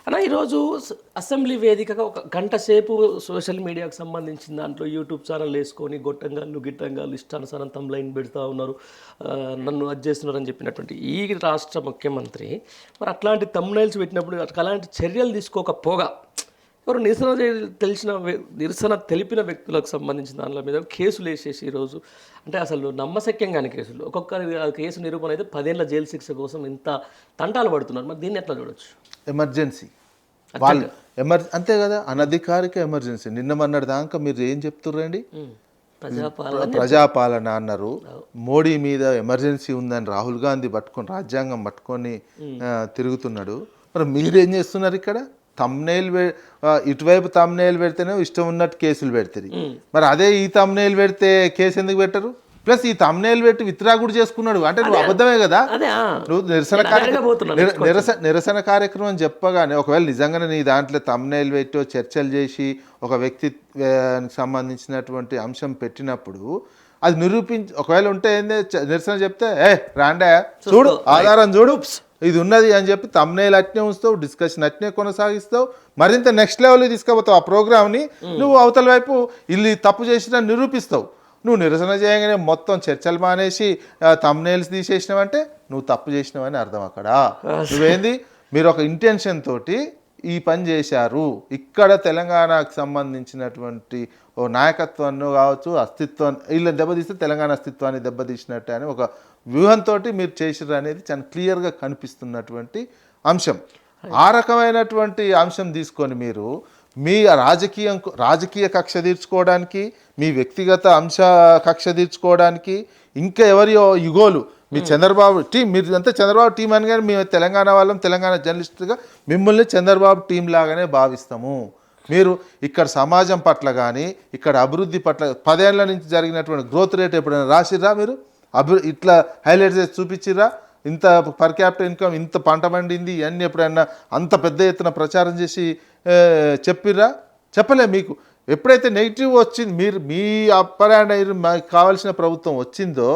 అన్న ఈరోజు అసెంబ్లీ వేదికగా ఒక గంట సేపు సోషల్ మీడియాకు సంబంధించిన దాంట్లో యూట్యూబ్ ఛానల్ వేసుకొని గొట్టంగాళ్ళు గిట్టంగాళ్ళు ఇష్టానుసారం తమ్లైన్ పెడతా ఉన్నారు, నన్ను అది చేస్తున్నారని చెప్పినటువంటి ఈ రాష్ట్ర ముఖ్యమంత్రి మరి అట్లాంటి తమ్నైల్స్ పెట్టినప్పుడు అలాంటి చర్యలు తీసుకోకపోగా ఎవరు నిరసన తెలిపిన వ్యక్తులకు సంబంధించిన దానిల మీద కేసులు వేసేసి ఈరోజు అంటే అసలు నమ్మశక్యం కాని కేసులు, ఒక్కొక్కరి కేసు నిరూపణ అయితే 10 ఏళ్ల జైలు శిక్ష కోసం ఇంత తంటాలు పడుతున్నారు. మరి దీన్ని ఎట్లా చూడొచ్చు? ఎమర్జెన్సీ వాళ్ళు అంతే కదా, అనధికారిక ఎమర్జెన్సీ. నిన్న మొన్నటి దాకా మీరు ఏం చెప్తుర్రండి, ప్రజాపాలన అన్నారు. మోడీ మీద ఎమర్జెన్సీ ఉందని రాహుల్ గాంధీ పట్టుకొని రాజ్యాంగం పట్టుకొని తిరుగుతున్నాడు. మరి మీరేం చేస్తున్నారు ఇక్కడ? తమ్నైల్ ఇటువైపు తమ్నైల్ పెడితేనే ఇష్టం ఉన్నట్టు కేసులు పెడతారు. మరి అదే ఈ తమ్నైల్ పెడితే కేసు ఎందుకు పెట్టరు? ప్లస్ ఈ తమ్నైల్ పెట్టి విత్డ్రా కూడా చేసుకున్నాడు అంటే నువ్వు అబద్ధమే కదా. నువ్వు నిరసన కార్యక్రమం చెప్పగానే ఒకవేళ నిజంగానే నీ దాంట్లో తమ్నైల్ పెట్టి చర్చలు చేసి ఒక వ్యక్తికి సంబంధించినటువంటి అంశం పెట్టినప్పుడు అది ఒకవేళ ఉంటే ఏంది నిరసన చెప్తే రాండా చూడు ఆధారం చూడు ఇది ఉన్నది అని చెప్పి తమ్నైల్ అట్నే ఉంచుతావు, డిస్కషన్ అట్నే కొనసాగిస్తావు, మరింత నెక్స్ట్ లెవెల్ తీసుకుపోతావు ఆ ప్రోగ్రామ్ని. నువ్వు అవతల వైపు ఇల్లు తప్పు చేసినా నిరూపిస్తావు. నువ్వు నిరసన చేయగానే మొత్తం చర్చలు మానేసి తమ్నైల్స్ తీసేసినావంటే నువ్వు తప్పు చేసినావని అర్థం. అక్కడ నువ్వేంది, మీరు ఒక ఇంటెన్షన్ తోటి ఈ పని చేశారు. ఇక్కడ తెలంగాణకు సంబంధించినటువంటి ఓ నాయకత్వాన్ని కావచ్చు, అస్తిత్వాన్ని వీళ్ళని దెబ్బతీస్తే తెలంగాణ అస్తిత్వాన్ని దెబ్బతీసినట్టు అని ఒక వ్యూహంతో మీరు చేసిర్రు అనేది చాలా క్లియర్గా కనిపిస్తున్నటువంటి అంశం. ఆ రకమైనటువంటి అంశం తీసుకొని మీరు మీ రాజకీయ కక్ష తీర్చుకోవడానికి, మీ వ్యక్తిగత కక్ష తీర్చుకోవడానికి, ఇంకా ఎవరియో యుగోలు మీ చంద్రబాబు టీం, మీరు అంతా చంద్రబాబు టీం అని కానీ మేము తెలంగాణ వాళ్ళం, తెలంగాణ జర్నలిస్టుగా మిమ్మల్ని చంద్రబాబు టీం లాగానే భావిస్తాము. మీరు ఇక్కడ సమాజం పట్ల కానీ ఇక్కడ అభివృద్ధి పట్ల 10 ఏళ్ల నుంచి జరిగినటువంటి గ్రోత్ రేట్ ఎప్పుడైనా రాసిర్రా? మీరు ఇట్లా హైలైట్ చేసి చూపించిర్రా? ఇంత పర్ క్యాపిటల్ ఇన్కమ్, ఇంత పంట పండింది, ఇవన్నీ ఎప్పుడైనా అంత పెద్ద ఎత్తున ప్రచారం చేసి చెప్పిర్రా? చెప్పలే. మీకు ఎప్పుడైతే నెగిటివ్ వచ్చింది, మీరు మీ అప్పర్ హ్యాండ్ అయ్యి మాకు కావాల్సిన ప్రభుత్వం వచ్చిందో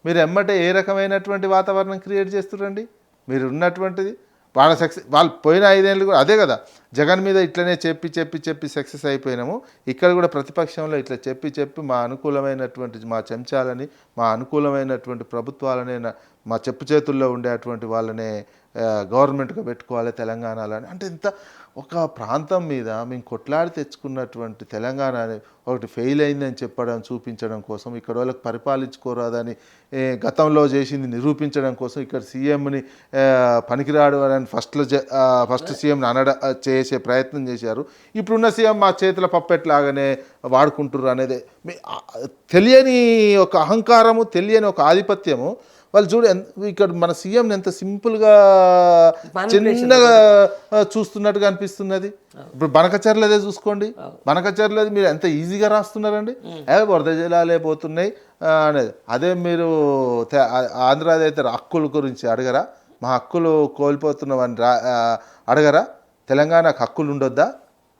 మీరు ఎమ్మటే ఏ రకమైనటువంటి వాతావరణం క్రియేట్ చేస్తురండి? మీరు ఉన్నటువంటిది వాళ్ళు పోయిన 5 ఏళ్ళు కూడా అదే కదా, జగన్ మీద ఇట్లనే చెప్పి సక్సెస్ అయిపోయినాము. ఇక్కడ కూడా ప్రతిపక్షంలో ఇట్లా చెప్పి మా అనుకూలమైనటువంటి మా చెంచాలని, మా అనుకూలమైనటువంటి ప్రభుత్వాలనే మా చెప్పు చేతుల్లో ఉండేటువంటి వాళ్ళనే గవర్నమెంట్గా పెట్టుకోవాలి తెలంగాణలో అని. అంటే ఇంత ఒక ప్రాంతం మీద మేము కొట్లాడి తెచ్చుకున్నటువంటి తెలంగాణ ఒకటి ఫెయిల్ అయిందని చూపించడం కోసం, ఇక్కడ వాళ్ళకి పరిపాలించుకోరాదని గతంలో చేసింది నిరూపించడం కోసం ఇక్కడ సీఎంని పనికిరాడు అని ఫస్ట్ సీఎంని చేసే ప్రయత్నం చేశారు. ఇప్పుడున్న సీఎం మా చేతుల పప్పెట్లాగానే వాడుకుంటున్నారు అనేది తెలియని ఒక అహంకారము, తెలియని ఒక ఆధిపత్యము. వాళ్ళు చూడు ఇక్కడ మన సీఎంని ఎంత సింపుల్గా చిన్నగా చూస్తున్నట్టుగా అనిపిస్తున్నది. ఇప్పుడు బనకచర్లదే చూసుకోండి, బనకచర్లది మీరు ఎంత ఈజీగా రాస్తున్నారండి, వరద జలాలే పోతున్నాయి అనేది. అదే మీరు ఆంధ్రాది అయితే హక్కుల గురించి అడగరా? మా హక్కులు కోల్పోతున్నామని అడగరా? తెలంగాణకు హక్కులు ఉండొద్దా?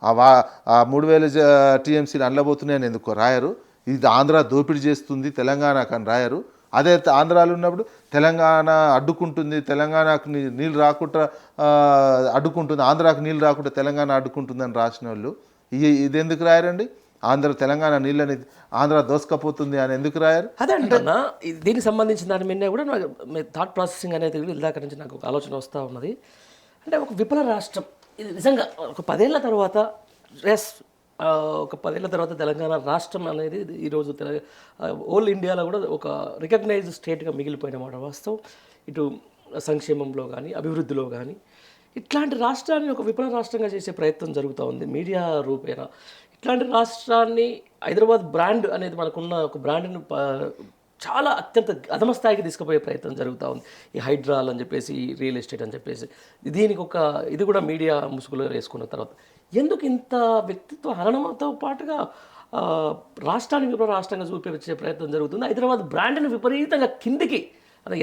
ఆ 3000 టీఎంసీలు అనలబోతున్నాయని ఎందుకో రాయరు? ఇది ఆంధ్ర దోపిడీ చేస్తుంది తెలంగాణకు అని రాయరు? అదే ఆంధ్రాలో ఉన్నప్పుడు తెలంగాణ అడ్డుకుంటుంది, తెలంగాణకు నీళ్ళు రాకుండా అడ్డుకుంటుంది, ఆంధ్రాకు నీళ్ళు రాకుండా తెలంగాణ అడ్డుకుంటుంది అని రాసిన వాళ్ళు ఇది ఎందుకు రాయరండి? తెలంగాణ నీళ్ళని ఆంధ్ర దోసుకపోతుంది అని ఎందుకు రాయరు? అదే అంటున్నా. దీనికి సంబంధించిన దాని మీద కూడా నాకు థాట్ ప్రాసెసింగ్ అనేది ఇందాక నుంచి నాకు ఒక ఆలోచన వస్తూ ఉన్నది. అంటే ఒక విఫల రాష్ట్రం ఇది నిజంగా ఒక 10 ఏళ్ల తర్వాత ఒక 10 ఏళ్ల తర్వాత తెలంగాణ రాష్ట్రం అనేది ఈరోజు ఓల్ ఇండియాలో కూడా ఒక రికగ్నైజ్డ్ స్టేట్గా మిగిలిపోయిన మాట వాస్తవం. ఇటు సంక్షేమంలో కానీ అభివృద్ధిలో కానీ ఇట్లాంటి రాష్ట్రాన్ని ఒక విఫల రాష్ట్రంగా చేసే ప్రయత్నం జరుగుతూ ఉంది మీడియా రూపేణ. ఇట్లాంటి రాష్ట్రాన్ని హైదరాబాద్ బ్రాండ్ అనేది మనకున్న ఒక బ్రాండ్ని చాలా అత్యంత అధమ స్థాయికి తీసుకుపోయే ప్రయత్నం జరుగుతూ ఉంది. ఈ హైడ్రాల్ అని చెప్పేసి, రియల్ ఎస్టేట్ అని చెప్పేసి, దీనికి ఇది కూడా మీడియా ముసుగులో వేసుకున్న తర్వాత ఎందుకు ఇంత వ్యక్తిత్వ హననంతో పాటుగా రాష్ట్రాన్ని రాష్ట్రంగా చూపించే ప్రయత్నం జరుగుతుంది. హైదరాబాద్ బ్రాండ్ని విపరీతంగా కిందికి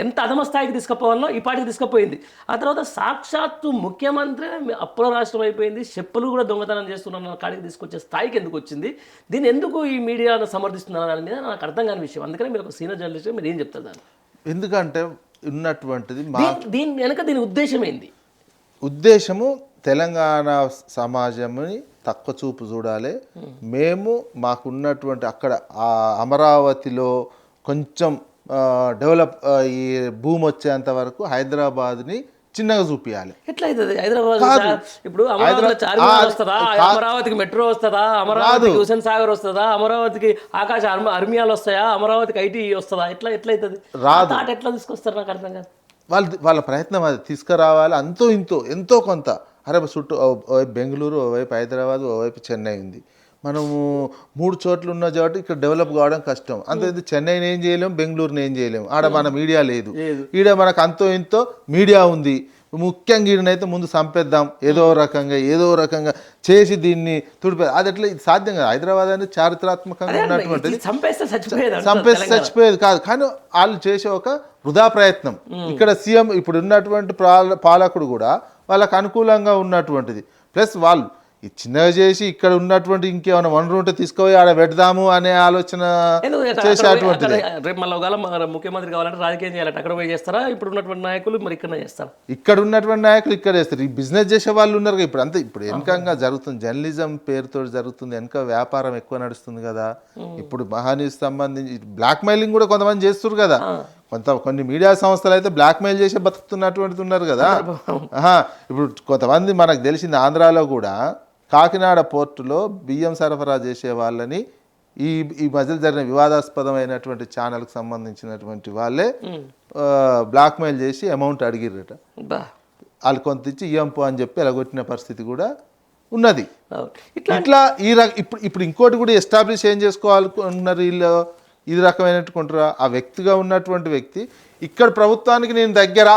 ఎంత అధమ స్థాయికి తీసుకుపోవాలో ఈ పాటికి తీసుకుపోయింది. ఆ తర్వాత సాక్షాత్తు ముఖ్యమంత్రి అప్పుల రాష్ట్రం అయిపోయింది, చెప్పులు కూడా దొంగతనం చేస్తున్న కాడికి తీసుకొచ్చే స్థాయికి ఎందుకు వచ్చింది? దీన్ని ఎందుకు ఈ మీడియాను సమర్థిస్తున్నారు దాని మీద నాకు అర్థం కాని విషయం. అందుకని మీరు ఒక సీనియర్ జర్నలిస్ట్ మీరు ఏం చెప్తారు దాన్ని? ఎందుకంటే ఉన్నటువంటిది దీని వెనక దీని ఉద్దేశం ఏంది? ఉద్దేశము తెలంగాణ సమాజంని తక్కువ చూపు చూడాలి. మేము మాకున్నటువంటి అక్కడ ఆ అమరావతిలో కొంచెం డెవలప్ ఈ భూమి వచ్చేంత వరకు హైదరాబాద్ని చిన్నగా చూపించాలి. ఎట్లా అవుతుంది హైదరాబాద్? ఇప్పుడు అమరావతిలో చార్మినార్ వస్తుందా, అమరావతికి మెట్రో వస్తుందా, అమరావతికి హుసేన్ సాగర్ వస్తుందా, అమరావతికి ఆకాశ అర్మియాలు వస్తాయా, అమరావతికి ఐటీ వస్తుందా? ఎట్లయితుంది? రాదు. ఎట్లా తీసుకొస్తారు నాకు అర్థం కాదు. వాళ్ళ ప్రయత్నం అది తీసుకురావాలి. అంతో ఇంతో ఎంతో కొంత. అరే చుట్టూ ఓవైపు బెంగళూరు, ఓవైపు హైదరాబాద్, ఓవైపు చెన్నై ఉంది. మనము 3 చోట్ల ఉన్న చోట ఇక్కడ డెవలప్ కావడం కష్టం. అంతే చెన్నైని ఏం చేయలేము, బెంగళూరుని ఏం చేయలేము. ఆడ మన మీడియా లేదు. ఈడ మనకు అంతో ఇంతో మీడియా ఉంది. ముఖ్యంగా ఈయనైతే ముందు చంపేద్దాం, ఏదో రకంగా చేసి దీన్ని తుడిపే. అది ఎట్లా ఇది సాధ్యం కాదు. హైదరాబాద్ అనేది చారిత్రాత్మకంగా ఉన్నటువంటిది. చంపేస్తే చచ్చిపోయేది కాదు. కానీ వాళ్ళు చేసే ఒక వృధా ప్రయత్నం. ఇక్కడ సీఎం ఇప్పుడు ఉన్నటువంటి పాలకుడు కూడా వాళ్ళకు అనుకూలంగా ఉన్నటువంటిది. ప్లస్ వాళ్ళు ఈ చిన్నగా చేసి ఇక్కడ ఉన్నటువంటి ఇంకేమైనా వనరు ఉంటే తీసుకుపోయి ఆడ పెడదాము అనే ఆలోచన చేసేటువంటిది. రేపు మళ్ళీ ముఖ్యమంత్రి కావాలంటే రాజకీయం చేయాలంటే అక్కడ పోయి చేస్తారా? ఇప్పుడు ఉన్నటువంటి నాయకులు మరి ఇక్కడ చేస్తారా? ఇక్కడ ఉన్నటువంటి నాయకులు ఇక్కడ చేస్తారు. ఈ బిజినెస్ చేసే వాళ్ళు ఉన్నారు ఇప్పుడు. అంతే ఇప్పుడు వెనకంగా జరుగుతుంది, జర్నలిజం పేరుతో జరుగుతుంది, వెనక వ్యాపారం ఎక్కువ నడుస్తుంది కదా. ఇప్పుడు మహానీస్ సంబంధించి బ్లాక్ మెయిలింగ్ కూడా కొంతమంది చేస్తున్నారు కదా. కొన్ని మీడియా సంస్థలు అయితే బ్లాక్ మెయిల్ చేసి బతుకుతున్నటువంటిది ఉన్నారు కదా. ఇప్పుడు కొంతమంది మనకు తెలిసింది ఆంధ్రాలో కూడా కాకినాడ పోర్టులో బియ్యం సరఫరా చేసే వాళ్ళని ఈ మధ్యలో జరిగిన వివాదాస్పదమైనటువంటి ఛానల్కి సంబంధించినటువంటి వాళ్ళే బ్లాక్ మెయిల్ చేసి అమౌంట్ అడిగిర్రట. వాళ్ళు కొంత ఇచ్చి ఇయ్యంపు అని చెప్పి ఎలగొట్టిన పరిస్థితి కూడా ఉన్నది. ఇట్లా ఇప్పుడు ఇంకోటి కూడా ఎస్టాబ్లిష్ ఏం చేసుకోవాలనుకున్నారు వీళ్ళు. ఇది రకమైనటువంటి ఆ వ్యక్తిగా ఉన్నటువంటి వ్యక్తి ఇక్కడ ప్రభుత్వానికి నేను దగ్గర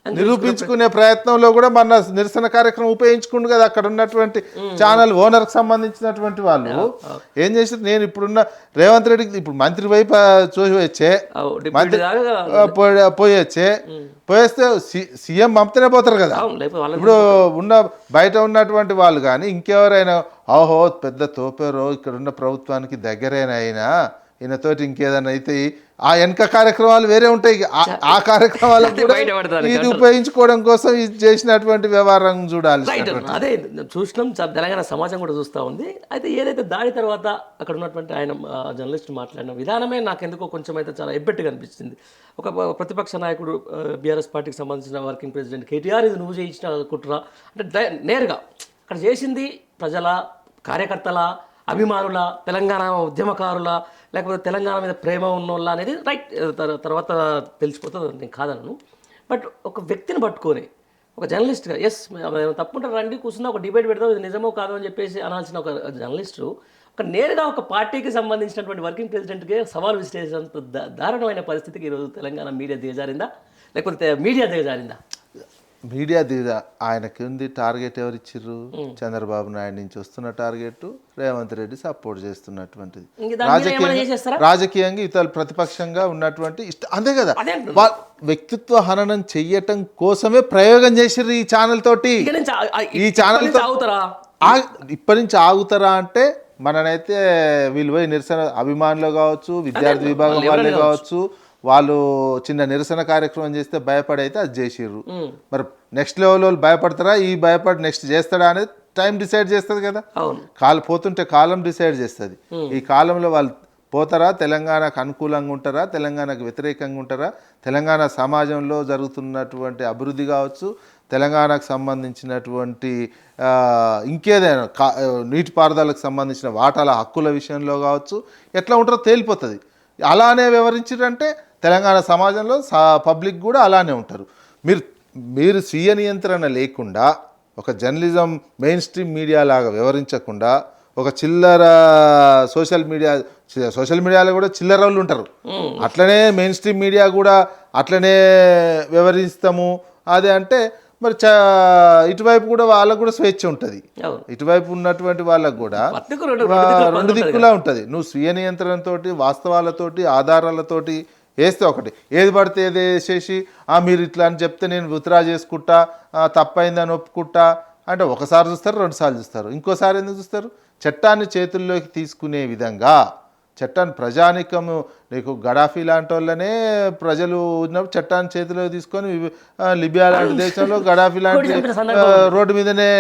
నిరూపించుకునే ప్రయత్నంలో కూడా మన నిరసన కార్యక్రమం ఉపయోగించుకుంటు కదా. అక్కడ ఉన్నటువంటి ఛానల్ ఓనర్కి సంబంధించినటువంటి వాళ్ళు ఏం చేశారు, నేను ఇప్పుడున్న రేవంత్ రెడ్డికి ఇప్పుడు మంత్రి వైపు చూసే మంత్రి పోయేస్తే సీఎం పంపితేనే పోతారు కదా. ఇప్పుడు బయట ఉన్నటువంటి వాళ్ళు కానీ ఇంకెవరైనా ఓహో పెద్ద తోపేరో ఇక్కడ ఉన్న ప్రభుత్వానికి దగ్గరైన అయినా ఈయనతోటి ఇంకేదైనా అయితే ఆ వెనక కార్యక్రమాలు వేరే ఉంటాయి. ఆ కార్యక్రమాలకు కూడా ఇది ఉపయోగించుకోవడం కోసం ఇది చేసినటువంటి వ్యవహారం చూడాలి. అదే చూసినాం, తెలంగాణ సమాజం కూడా చూస్తూ ఉంది. అయితే ఏదైతే దాడి తర్వాత అక్కడ ఉన్నటువంటి ఆయన జర్నలిస్ట్ మాట్లాడిన విధానమే నాకు ఎందుకో కొంచెం అయితే చాలా ఎబ్బెట్టుగా అనిపించింది. ఒక ప్రతిపక్ష నాయకుడు బీఆర్ఎస్ పార్టీకి సంబంధించిన వర్కింగ్ ప్రెసిడెంట్ కేటీఆర్ ఇది నువ్వు చేయించిన కుట్రా అంటే నేరుగా అక్కడ చేసింది ప్రజల, కార్యకర్తల, అభిమానుల, తెలంగాణ ఉద్యమకారుల, లేకపోతే తెలంగాణ మీద ప్రేమ ఉన్నోళ్ళ అనేది రైట్ తర్వాత తెలిసిపోతుంది, నేను కాదనను. బట్ ఒక వ్యక్తిని పట్టుకొని ఒక జర్నలిస్ట్గా ఎస్ తప్పుంటారు రండి కూర్చున్నా ఒక డిబేట్ పెడతాం ఇది నిజమో కాదో అని చెప్పేసి అనాల్సిన ఒక జర్నలిస్టు ఒక నేరుగా ఒక పార్టీకి సంబంధించినటువంటి వర్కింగ్ ప్రెసిడెంట్కి సవాల్ విశ్లేషించేంత దారుణమైన పరిస్థితికి ఈరోజు తెలంగాణ మీడియా దిగజారిందా, లేకపోతే మీడియా దిగజారిందా? మీడియా దిగా ఆయనకి ఉంది టార్గెట్ ఎవరు ఇచ్చిర్రు? చంద్రబాబు నాయుడు నుంచి వస్తున్న టార్గెట్, రేవంత్ రెడ్డి సపోర్ట్ చేస్తున్నటువంటిది. రాజకీయంగా ఇతర ప్రతిపక్షంగా ఉన్నటువంటి అంతే కదా. వ్యక్తిత్వ హననం చెయ్యటం కోసమే ప్రయోగం చేసిర్రు ఈ ఛానల్ తోటి. ఈ ఛానల్ ఇప్పటి నుంచి ఆగుతారా అంటే మననైతే వీళ్ళు పోయి నిరసన అభిమానులు కావచ్చు, విద్యార్థి విభాగం వాళ్ళే కావచ్చు, వాళ్ళు చిన్న నిరసన కార్యక్రమం చేస్తే భయపడైతే అది చేసిర్రు. మరి నెక్స్ట్ లెవెల్ వాళ్ళు భయపడతారా, ఈ భయపడి నెక్స్ట్ చేస్తాడా అనేది టైం డిసైడ్ చేస్తుంది కదా. పోతుంటే కాలం డిసైడ్ చేస్తుంది. ఈ కాలంలో వాళ్ళు పోతారా, తెలంగాణకు అనుకూలంగా ఉంటారా, తెలంగాణకు వ్యతిరేకంగా ఉంటారా, తెలంగాణ సమాజంలో జరుగుతున్నటువంటి అభివృద్ధి కావచ్చు, తెలంగాణకు సంబంధించినటువంటి ఇంకేదైనా నీటిపారుదలకు సంబంధించిన వాటాల హక్కుల విషయంలో కావచ్చు ఎట్లా ఉంటారో తేలిపోతుంది. అలానే వివరించారంటే తెలంగాణ సమాజంలో పబ్లిక్ కూడా అలానే ఉంటారు. మీరు స్వీయ నియంత్రణ లేకుండా ఒక జర్నలిజం మెయిన్ స్ట్రీమ్ మీడియా లాగా వివరించకుండా ఒక చిల్లర సోషల్ మీడియాలో కూడా చిల్లర వాళ్ళు ఉంటారు. అట్లనే మెయిన్ స్ట్రీమ్ మీడియా కూడా అట్లనే వివరిస్తాము అదే అంటే మరి ఇటువైపు కూడా వాళ్ళకు కూడా స్వేచ్ఛ ఉంటుంది. ఇటువైపు ఉన్నటువంటి వాళ్ళకు కూడా రెండు దిక్కులా ఉంటుంది. నువ్వు స్వీయ నియంత్రణతోటి, వాస్తవాలతోటి, ఆధారాలతోటి వేస్తే ఒకటి, ఏది పడితే ఏది వేసేసి మీరు ఇట్లా అని చెప్తే నేను విత్డ్రా చేసుకుంటా, తప్పైందని ఒప్పుకుంటా అంటే ఒకసారి చూస్తారు, 2 సార్లు చూస్తారు, ఇంకోసారి ఎందుకు చూస్తారు? చట్టాన్ని చేతుల్లోకి తీసుకునే విధంగా చట్టాన్ని ప్రజానికము నీకు గడాఫీ లాంటి వాళ్ళనే ప్రజలు ఉన్నప్పుడు చట్టాన్ని చేతిలో తీసుకొని లిబియా లాంటి దేశంలో గడాఫీ లాంటి రోడ్డు మీదనే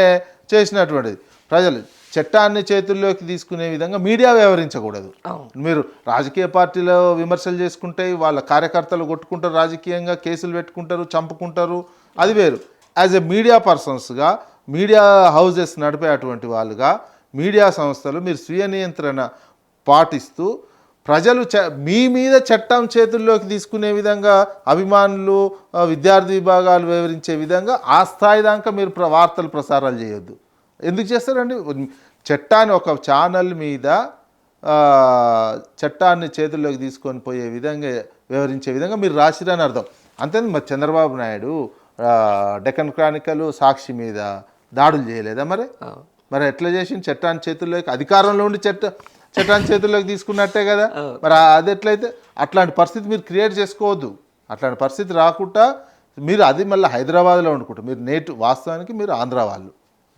చేసినటువంటిది. ప్రజలు చట్టాన్ని చేతుల్లోకి తీసుకునే విధంగా మీడియా వ్యవహరించకూడదు. మీరు రాజకీయ పార్టీలో విమర్శలు చేసుకుంటే వాళ్ళ కార్యకర్తలు కొట్టుకుంటారు, రాజకీయంగా కేసులు పెట్టుకుంటారు, చంపుకుంటారు, అది వేరు. యాజ్ ఎ మీడియా పర్సన్స్గా, మీడియా హౌజెస్ నడిపే అటువంటి వాళ్ళుగా, మీడియా సంస్థలు మీరు స్వీయ నియంత్రణ పాటిస్తూ ప్రజలు మీ మీద చట్టం చేతుల్లోకి తీసుకునే విధంగా అభిమానులు, విద్యార్థి విభాగాలు వివరించే విధంగా ఆ స్థాయి దాకా మీరు వార్తలు ప్రసారాలు చేయొద్దు. ఎందుకు చేస్తారండి? చట్టాన్ని ఒక ఛానల్ మీద చట్టాన్ని చేతుల్లోకి తీసుకొని పోయే విధంగా వివరించే విధంగా మీరు రాసిరని అర్థం. అంతే. మరి చంద్రబాబు నాయుడు డెక్కన్ క్రానికల్, సాక్షి మీద దాడులు చేయలేదా? మరి ఎట్లా చేసి చట్టాన్ని చేతుల్లోకి, అధికారంలో ఉండి చట్టాన్ని చేతుల్లోకి తీసుకున్నట్టే కదా. మరి అది ఎట్లయితే అట్లాంటి పరిస్థితి మీరు క్రియేట్ చేసుకోవద్దు. అట్లాంటి పరిస్థితి రాకుండా మీరు అది మళ్ళీ హైదరాబాద్లో వండుకుంటారు. మీరు వాస్తవానికి మీరు ఆంధ్ర వాళ్ళు.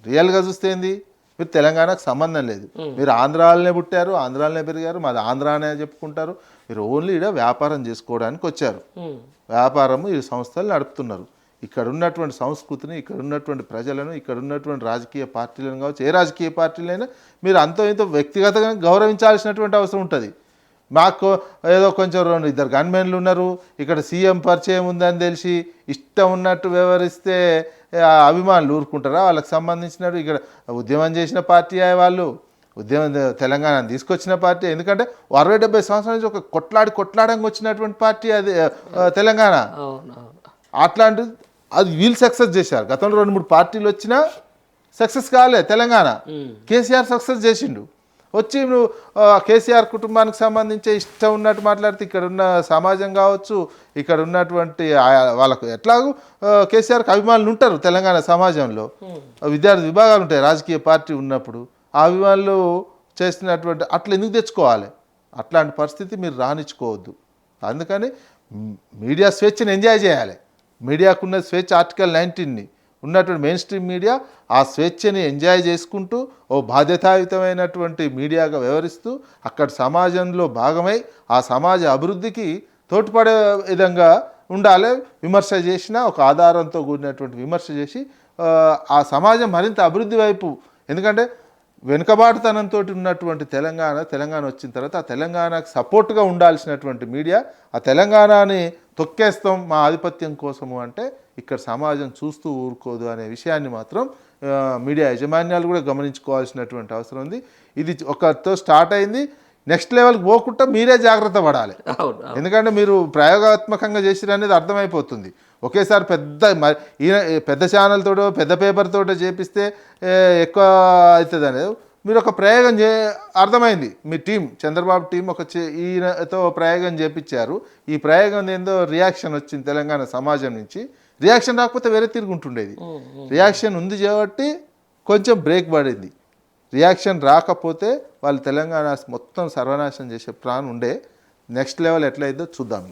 రియల్గా చూస్తే ఏంది, మీరు తెలంగాణకు సంబంధం లేదు. మీరు ఆంధ్రాలనే పుట్టారు, ఆంధ్రాలనే పెరిగారు, మాది ఆంధ్ర అనే చెప్పుకుంటారు. మీరు ఓన్లీ ఇక్కడ వ్యాపారం చేసుకోవడానికి వచ్చారు. వ్యాపారము ఈ సంస్థలు నడుపుతున్నారు. ఇక్కడ ఉన్నటువంటి సంస్కృతిని, ఇక్కడ ఉన్నటువంటి ప్రజలను, ఇక్కడ ఉన్నటువంటి రాజకీయ పార్టీలను కావచ్చు, ఏ రాజకీయ పార్టీలైనా మీరు అంతో ఇంతో వ్యక్తిగతంగా గౌరవించాల్సినటువంటి అవసరం ఉంటుంది. మాకు ఏదో కొంచెం 2 గన్మెన్లు ఉన్నారు, ఇక్కడ సీఎం పరిచయం ఉందని తెలిసి ఇష్టం ఉన్నట్టు వ్యవహరిస్తే అభిమానులు ఊరుకుంటారా? వాళ్ళకి సంబంధించినట్టు ఇక్కడ ఉద్యమం చేసిన పార్టీ వాళ్ళు, ఉద్యమం తెలంగాణ తీసుకొచ్చిన పార్టీ. ఎందుకంటే 60-70 సంవత్సరాల నుంచి ఒక కొట్లాడంగా వచ్చినటువంటి పార్టీ అది తెలంగాణ. అట్లాంటి అది వీళ్ళు సక్సెస్ చేశారు. గతంలో 2-3 పార్టీలు వచ్చినా సక్సెస్ కాలే తెలంగాణ. కేసీఆర్ సక్సెస్ చేసిండు. వచ్చి నువ్వు కేసీఆర్ కుటుంబానికి సంబంధించి ఇష్టం ఉన్నట్టు మాట్లాడితే ఇక్కడ ఉన్న సమాజం కావచ్చు, ఇక్కడ ఉన్నటువంటి వాళ్ళకు ఎట్లాగూ కేసీఆర్కి అభిమానులు ఉంటారు తెలంగాణ సమాజంలో. విద్యార్థి విభాగాలు ఉంటాయి రాజకీయ పార్టీ ఉన్నప్పుడు. ఆ అభిమానులు చేసినటువంటి అట్లా ఎందుకు తెచ్చుకోవాలి? అట్లాంటి పరిస్థితి మీరు రానిచ్చుకోవద్దు. అందుకని మీడియా స్వేచ్ఛను ఎంజాయ్ చేయాలి. మీడియాకున్న స్వేచ్ఛ ఆర్టికల్ 19ని ఉన్నటువంటి మెయిన్ స్ట్రీమ్ మీడియా ఆ స్వేచ్ఛని ఎంజాయ్ చేసుకుంటూ ఓ బాధ్యతాయుతమైనటువంటి మీడియాగా వ్యవహరిస్తూ అక్కడ సమాజంలో భాగమై ఆ సమాజ అభివృద్ధికి తోడ్పడే విధంగా ఉండాలి. విమర్శ చేసినా ఒక ఆధారంతో కూడినటువంటి విమర్శ చేసి ఆ సమాజం మరింత అభివృద్ధి వైపు, ఎందుకంటే వెనుకబాటుతనంతో ఉన్నటువంటి తెలంగాణ వచ్చిన తర్వాత ఆ తెలంగాణకు సపోర్ట్గా ఉండాల్సినటువంటి మీడియా ఆ తెలంగాణని తొక్కేస్తాం మా ఆధిపత్యం కోసము అంటే ఇక్కడ సమాజం చూస్తూ ఊరుకోదు అనే విషయాన్ని మాత్రం మీడియా యాజమాన్యాలు కూడా గమనించుకోవాల్సినటువంటి అవసరం ఉంది. ఇది ఒకరితో స్టార్ట్ అయింది, నెక్స్ట్ లెవెల్కి పోకుండా మీరే జాగ్రత్త పడాలి. ఎందుకంటే మీరు ప్రయోగాత్మకంగా చేసిరనేది అర్థమైపోతుంది. ఒకేసారి పెద్ద ఛానల్తోటో పెద్ద పేపర్తోటో చేపిస్తే ఎక్కువ అవుతుంది అనేది మీరు ఒక ప్రయోగం అర్థమైంది. మీ టీం, చంద్రబాబు టీం ఈయనతో ప్రయోగం చేపించారు. ఈ ప్రయోగం ఏందో రియాక్షన్ వచ్చింది తెలంగాణ సమాజం నుంచి. రియాక్షన్ రాకపోతే వేరే తిరుగుంటుండేది. రియాక్షన్ ఉంది కాబట్టి కొంచెం బ్రేక్ పడింది. రియాక్షన్ రాకపోతే వాళ్ళు తెలంగాణ మొత్తం సర్వనాశనం చేసే ప్లాన్ ఉండే. నెక్స్ట్ లెవెల్ ఎట్లయిద్దో చూద్దాం.